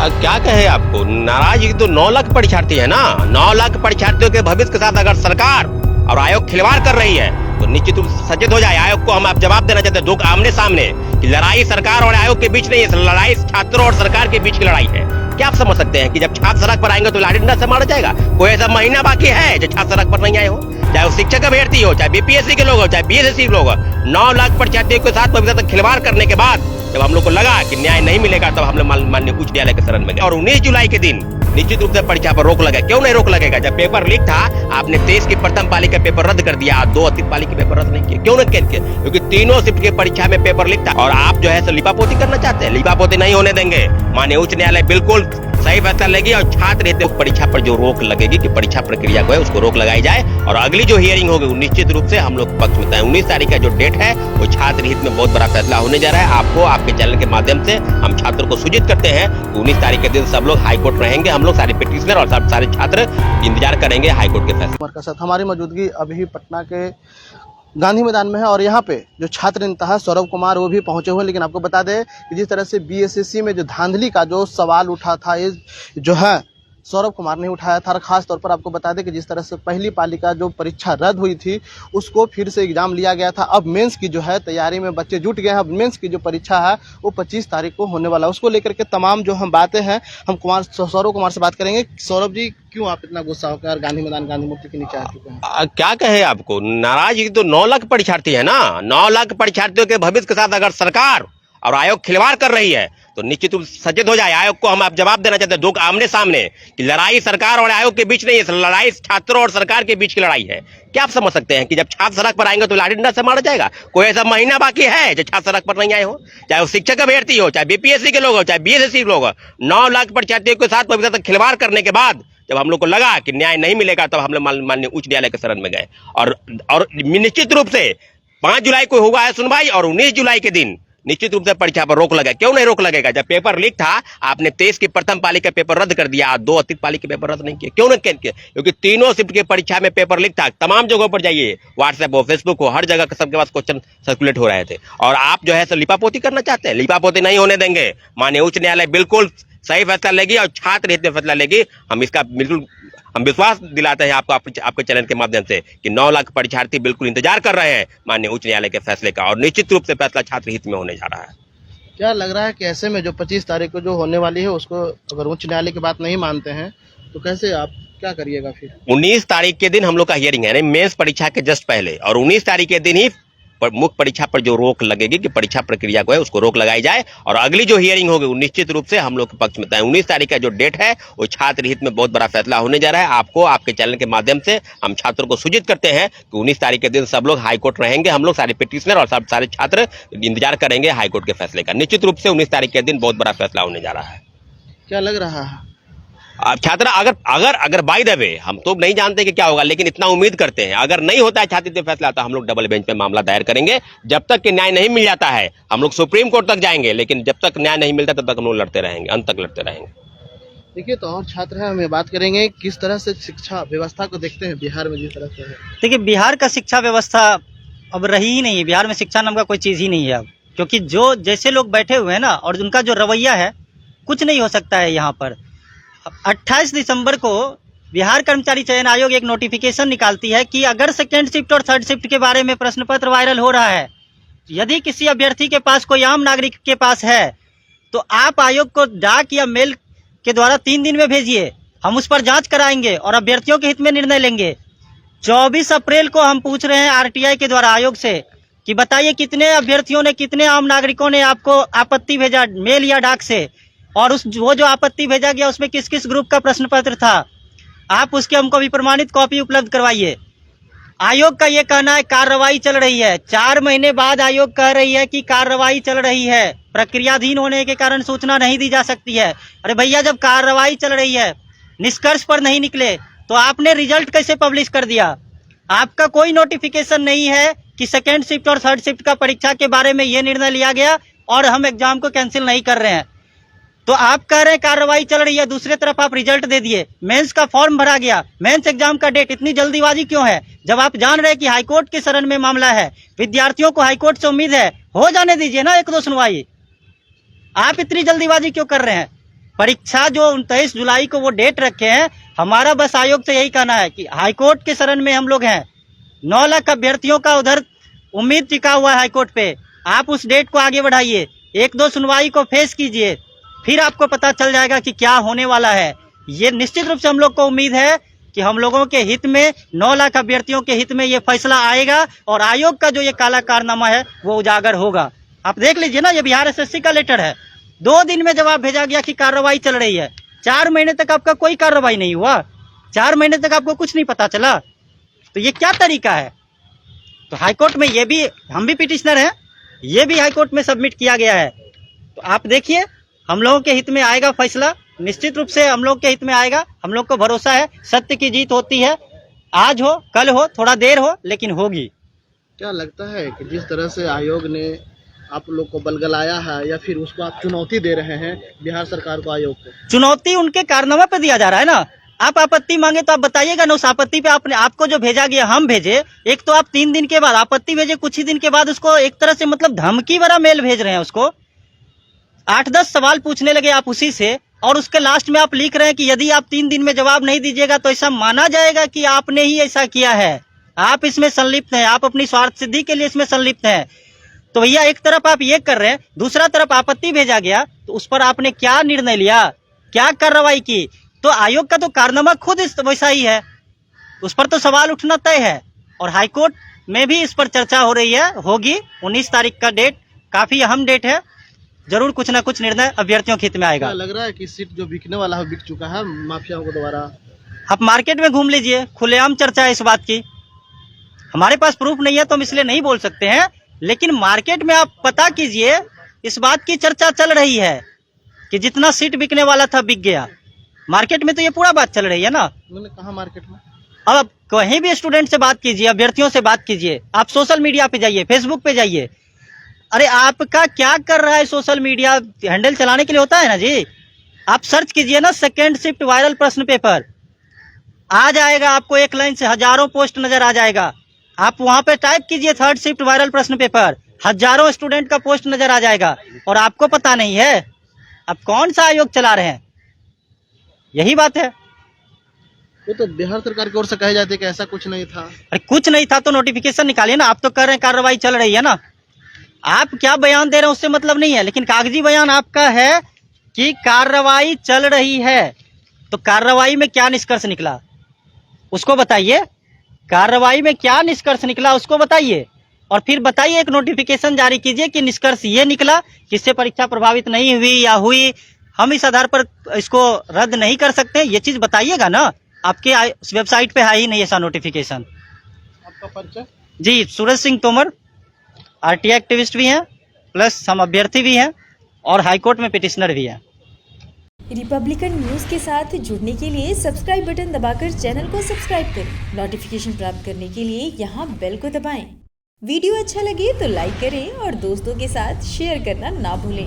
क्या कहे आपको, नाराजगी तो 9 लाख परीक्षार्थी है ना। 9 लाख परीक्षार्थियों के भविष्य के साथ अगर सरकार और आयोग खिलवाड़ कर रही है तो निश्चित रूप से सचेत हो जाए। आयोग को हम आप जवाब देना चाहते हैं, दो आमने सामने कि लड़ाई सरकार और आयोग के बीच नहीं है, लड़ाई छात्रों और सरकार के बीच की लड़ाई है। क्या आप समझ सकते हैं कि जब छात्र सड़क पर आएंगे तो लाठी डंडा से मारा जाएगा? कोई ऐसा महीना बाकी है जो छात्र सड़क पर नहीं आए हो, चाहे वो शिक्षक अभ्यर्थी हो, चाहे बीपीएससी के लोग हो, चाहे बीएसएससी के लोग हो। 9 लाख परीक्षार्थियों के साथ भविष्य तक खिलवाड़ करने के बाद जब हम लोग को लगा कि न्याय नहीं मिलेगा तब हम लोग माननीय उच्च न्यायालय के शरण में गए और 19 जुलाई के दिन निश्चित रूप से परीक्षा पर रोक लगा। क्यों नहीं रोक लगेगा? जब पेपर लीक था, आपने 23 की प्रथम पाली का पेपर रद्द कर दिया, 2 अंतिम पाली के पेपर रद्द नहीं किए। क्यों नहीं किए? क्योंकि तीनों शिफ्ट की परीक्षा में पेपर लीक था और आप जो है लिपापोती करना चाहते हैं। लिपापोती नहीं होने देंगे। माननीय उच्च न्यायालय बिल्कुल सही फैसला लेगी और छात्र हित परीक्षा पर जो रोक लगेगी कि परीक्षा प्रक्रिया को है उसको रोक लगाई जाए और अगली जो हियरिंग होगी निश्चित रूप से हम लोग पक्ष में तय। 19 तारीख का जो डेट है वो छात्र हित में बहुत बड़ा फैसला होने जा रहा है। आपको आपके चैनल के माध्यम से हम छात्रों को सूचित करते हैं कि 19 तारीख के दिन सब लोग हाईकोर्ट रहेंगे। हम लोग सारे पिटिशनर और सारे छात्र इंतजार करेंगे हाईकोर्ट के फैसले। हमारी मौजूदगी अभी पटना के गांधी मैदान में है और यहाँ पे जो छात्र नेता है सौरभ कुमार वो भी पहुंचे हुए हैं। लेकिन आपको बता दें कि जिस तरह से बीएसएससी में जो धांधली का जो सवाल उठा था ये जो है सौरभ कुमार ने उठाया था और खास तौर पर आपको बता दें कि जिस तरह से पहली पाली का जो परीक्षा रद्द हुई थी उसको फिर से एग्जाम लिया गया था। अब मेंस की जो है तैयारी में बच्चे जुट गए हैं। अब मेंस की जो परीक्षा है वो 25 तारीख को होने वाला है। उसको लेकर के तमाम जो हम बातें हैं हम सौरभ कुमार से बात करेंगे। सौरभ जी, क्यों आप इतना गुस्सा होकर गांधी मैदान गांधी मूर्ति के नीचे आ चुके हैं? क्या कहे आपको, नाराजगी तो 9 लाख परीक्षार्थी है ना। 9 लाख परीक्षार्थियों के भविष्य के साथ अगर सरकार और आयोग खिलवाड़ कर रही है तो निश्चित रूप से सचेत हो जाए। आयोग को हम आप जवाब देना चाहते हैं, दो आमने सामने कि लड़ाई सरकार और आयोग के बीच नहीं है, लड़ाई छात्रों और सरकार के बीच की लड़ाई है। क्या आप समझ सकते हैं कि जब छात्र सड़क पर आएंगे तो लाठी डंडा से मारा जाएगा? कोई ऐसा महीना बाकी है जो छात्र सड़क पर नहीं आए हो, चाहे वो शिक्षक अभ्यर्थी हो, चाहे बीपीएससी के लोग हो, चाहे बीएसएससी के लोग हो। 9 लाख परीक्षार्थियों के साथ भविष्य तक खिलवाड़ करने के बाद जब हम लोग को लगा कि न्याय नहीं मिलेगा तब हम लोग माननीय उच्च न्यायालय के शरण में गए और निश्चित रूप से 5 जुलाई को हुआ है सुनवाई और 19 जुलाई के दिन निश्चित रूप से परीक्षा पर रोक लगा। क्यों नहीं रोक लगेगा? जब पेपर लीक था, आपने 23 की प्रथम पाली का पेपर रद्द कर दिया, 2 अंतिम पाली के पेपर रद्द नहीं किए। क्यों नहीं किए? क्योंकि तीनों शिफ्ट की परीक्षा में पेपर लीक था। तमाम जगहों पर जाइए, व्हाट्सएप हो, फेसबुक हो, हर जगह सबके पास क्वेश्चन सर्कुलेट हो रहे थे और आप जो है लिपापोती करना चाहते हैं। लिपापोती नहीं होने देंगे। माननीय उच्च न्यायालय बिल्कुल सही फैसला लेगी और छात्र हित में फैसला लेगी। हम इसका बिल्कुल हम विश्वास दिलाते हैं आपको आपके चैनल के माध्यम से कि 9 लाख परीक्षार्थी बिल्कुल इंतजार कर रहे हैं माननीय उच्च न्यायालय के फैसले का और निश्चित रूप से फैसला छात्र हित में होने जा रहा है। क्या लग रहा है कि ऐसे में जो 25 तारीख को जो होने वाली है उसको अगर उच्च न्यायालय की बात नहीं मानते हैं तो कैसे आप क्या करिएगा फिर? 19 तारीख के दिन हम लोग का हियरिंग है, मेंस परीक्षा के जस्ट पहले, और 19 तारीख के दिन ही मुख्य परीक्षा पर जो रोक लगेगी कि परीक्षा प्रक्रिया को है उसको रोक लगाई जाए और अगली जो हियरिंग होगी निश्चित रूप से हम लोग के पक्ष में तय। 19 तारीख का जो डेट है वो छात्र हित में बहुत बड़ा फैसला होने जा रहा है। आपको आपके चैनल के माध्यम से हम छात्रों को सूचित करते हैं कि 19 तारीख के दिन सब लोग हाईकोर्ट रहेंगे। हम लोग सारे पिटिशनर और सारे छात्र इंतजार करेंगे हाईकोर्ट के फैसले का। निश्चित रूप से 19 तारीख के दिन बहुत बड़ा फैसला होने जा रहा है। क्या लग रहा है छात्र अगर बाय द वे हम तो नहीं जानते कि क्या होगा, लेकिन इतना उम्मीद करते हैं अगर नहीं होता है छात्र हित फैसला तो हम लोग डबल बेंच पे मामला दायर करेंगे। जब तक कि न्याय नहीं मिल जाता है हम लोग सुप्रीम कोर्ट तक जाएंगे, लेकिन जब तक न्याय नहीं मिलता तब तक हम लोग लड़ते रहेंगे, अंत तक लड़ते रहेंगे। देखिए तो और छात्र हैं, हमें बात करेंगे किस तरह से शिक्षा व्यवस्था को देखते हैं बिहार में जिस तरह से है। देखिए बिहार का शिक्षा व्यवस्था अब रही ही नहीं है। बिहार में शिक्षा नाम का कोई चीज़ ही नहीं है अब, क्योंकि जो जैसे लोग बैठे हुए हैं ना और उनका जो रवैया है कुछ नहीं हो सकता है यहाँ पर। 28 दिसंबर को बिहार कर्मचारी चयन आयोग एक नोटिफिकेशन निकालती है कि अगर सेकेंड शिफ्ट और थर्ड शिफ्ट के बारे में प्रश्न पत्र वायरल हो रहा है, यदि किसी अभ्यर्थी के पास कोई आम नागरिक के पास है तो आप आयोग को डाक या मेल के द्वारा 3 दिन में भेजिए। हम उस पर जांच कराएंगे और अभ्यर्थियों के हित में निर्णय लेंगे। 24 अप्रैल को हम पूछ रहे हैं आरटीआई के द्वारा आयोग से कि बताइए कितने अभ्यर्थियों ने, कितने आम नागरिकों ने आपको आपत्ति भेजा मेल या डाक से, और वो जो आपत्ति भेजा गया उसमें किस किस ग्रुप का प्रश्न पत्र था, आप उसके हमको भी प्रमाणित कॉपी उपलब्ध करवाइए। आयोग का ये कहना है कार्रवाई चल रही है। 4 महीने बाद आयोग कह रही है कि कार्रवाई चल रही है, प्रक्रियाधीन होने के कारण सूचना नहीं दी जा सकती है। अरे भैया, जब कार्रवाई चल रही है, निष्कर्ष पर नहीं निकले तो आपने रिजल्ट कैसे पब्लिश कर दिया? आपका कोई नोटिफिकेशन नहीं है कि सेकेंड शिफ्ट और थर्ड शिफ्ट का परीक्षा के बारे में ये निर्णय लिया गया और हम एग्जाम को कैंसिल नहीं कर रहे हैं। तो आप कह रहे हैं कार्रवाई चल रही है, दूसरे तरफ आप रिजल्ट दे दिए, मेंस का फॉर्म भरा गया, मेंस एग्जाम का डेट, इतनी जल्दीबाजी क्यों है? जब आप जान रहे हैं कि हाईकोर्ट के शरण में मामला है, विद्यार्थियों को हाईकोर्ट से उम्मीद है, हो जाने दीजिए ना 1-2 सुनवाई। आप इतनी जल्दीबाजी क्यों कर रहे हैं? परीक्षा जो 29 जुलाई को वो डेट रखे हैं, हमारा बस आयोग से यही कहना है कि हाईकोर्ट के शरण में हम लोग हैं। 9 लाख अभ्यर्थियों का उधर उम्मीद टिका हुआ है हाईकोर्ट पे। आप उस डेट को आगे बढ़ाइए, 1-2 सुनवाई को फेस कीजिए, फिर आपको पता चल जाएगा कि क्या होने वाला है। ये निश्चित रूप से हम लोग को उम्मीद है कि हम लोगों के हित में, 9 लाख अभ्यर्थियों के हित में ये फैसला आएगा और आयोग का जो ये काला कारनामा है वो उजागर होगा। आप देख लीजिए ना, ये बिहार एसएससी का लेटर है। 2 दिन में जवाब भेजा गया कि कार्रवाई चल रही है। 4 महीने तक आपका कोई कार्रवाई नहीं हुआ, 4 महीने तक आपको कुछ नहीं पता चला। तो ये क्या तरीका है? तो हाईकोर्ट में ये भी, हम भी पिटिशनर हैं, ये भी हाईकोर्ट में सबमिट किया गया है। तो आप देखिए, हम लोगों के हित में आएगा फैसला, निश्चित रूप से हम लोग के हित में आएगा। हम लोग को भरोसा है सत्य की जीत होती है, आज हो कल हो, थोड़ा देर हो लेकिन होगी। क्या लगता है कि जिस तरह से आयोग ने आप लोग को बलगलाया है, या फिर उसको आप चुनौती दे रहे हैं बिहार सरकार को, आयोग को? चुनौती उनके कारनामा पे दिया जा रहा है ना। आप आपत्ति मांगे तो आप बताइएगा ना, उस आपत्ति पे आपको जो भेजा गया, हम भेजे। एक तो आप 3 दिन के बाद आपत्ति भेजे, कुछ ही दिन के बाद उसको एक तरह से मतलब धमकी भरा मेल भेज रहे हैं उसको। 8-10 सवाल पूछने लगे आप उसी से, और उसके लास्ट में आप लिख रहे हैं कि यदि आप 3 दिन में जवाब नहीं दीजिएगा तो ऐसा माना जाएगा कि आपने ही ऐसा किया है, आप इसमें संलिप्त हैं, आप अपनी स्वार्थ सिद्धि के लिए इसमें संलिप्त हैं। तो भैया एक तरफ आप ये कर रहे हैं, दूसरा तरफ आपत्ति भेजा गया, तो उस पर आपने क्या निर्णय लिया, क्या कार्रवाई की? तो आयोग का तो कारनामा खुद वैसा ही है, उस पर तो सवाल उठना तय है। और हाईकोर्ट में भी इस पर चर्चा हो रही है, होगी। 19 तारीख का डेट काफी अहम डेट है, जरूर कुछ ना कुछ निर्णय अभ्यर्थियों के हित में आएगा। लग रहा है कि सीट जो बिकने वाला है बिक चुका है माफियाओं को द्वारा। आप मार्केट में घूम लीजिए, खुलेआम चर्चा है इस बात की। हमारे पास प्रूफ नहीं है तो हम इसलिए नहीं बोल सकते हैं, लेकिन मार्केट में आप पता कीजिए, इस बात की चर्चा चल रही है कि जितना सीट बिकने वाला था बिक गया। मार्केट में तो ये पूरा बात चल रही है ना। उन्होंने कहा मार्केट में। अब कहीं भी स्टूडेंट से बात कीजिए, अभ्यर्थियों से बात कीजिए, आप सोशल मीडिया पे जाइए, फेसबुक पे जाइए। अरे आपका क्या कर रहा है सोशल मीडिया, हैंडल चलाने के लिए होता है ना जी। आप सर्च कीजिए ना, सेकेंड शिफ्ट वायरल प्रश्न पेपर, आ जाएगा आपको, एक लाइन से हजारों पोस्ट नजर आ जाएगा। आप वहां पे टाइप कीजिए थर्ड शिफ्ट वायरल प्रश्न पेपर, हजारों स्टूडेंट का पोस्ट नजर आ जाएगा। और आपको पता नहीं है आप कौन सा आयोग चला रहे हैं, यही बात है। वो तो बिहार सरकार की ओर से कहे जाते कि ऐसा कुछ नहीं था। अरे कुछ नहीं था तो नोटिफिकेशन निकालिए ना। आप तो कर रहे हैं कार्रवाई चल रही है ना, आप क्या बयान दे रहे हैं उससे मतलब नहीं है, लेकिन कागजी बयान आपका है कि कार्रवाई चल रही है। तो कार्रवाई में क्या निष्कर्ष निकला उसको बताइए, कार्रवाई में क्या निष्कर्ष निकला उसको बताइए, और फिर बताइए, एक नोटिफिकेशन जारी कीजिए कि निष्कर्ष ये निकला कि इससे परीक्षा प्रभावित नहीं हुई या हुई, हम इस आधार पर इसको रद्द नहीं कर सकते, ये चीज बताइएगा ना। आपके वेबसाइट पे है ही नहीं ऐसा नोटिफिकेशन। आपका परिचय? जी, सूरज सिंह तोमर, आरटीआई एक्टिविस्ट भी हैं, प्लस हम अभ्यर्थी भी हैं और हाईकोर्ट में पिटिशनर भी हैं। रिपब्लिकन न्यूज़ के साथ जुड़ने के लिए सब्सक्राइब बटन दबाकर चैनल को सब्सक्राइब करें। नोटिफिकेशन प्राप्त करने के लिए यहाँ बेल को दबाएं। वीडियो अच्छा लगे तो लाइक करें और दोस्तों के साथ शेयर करना ना भूलें।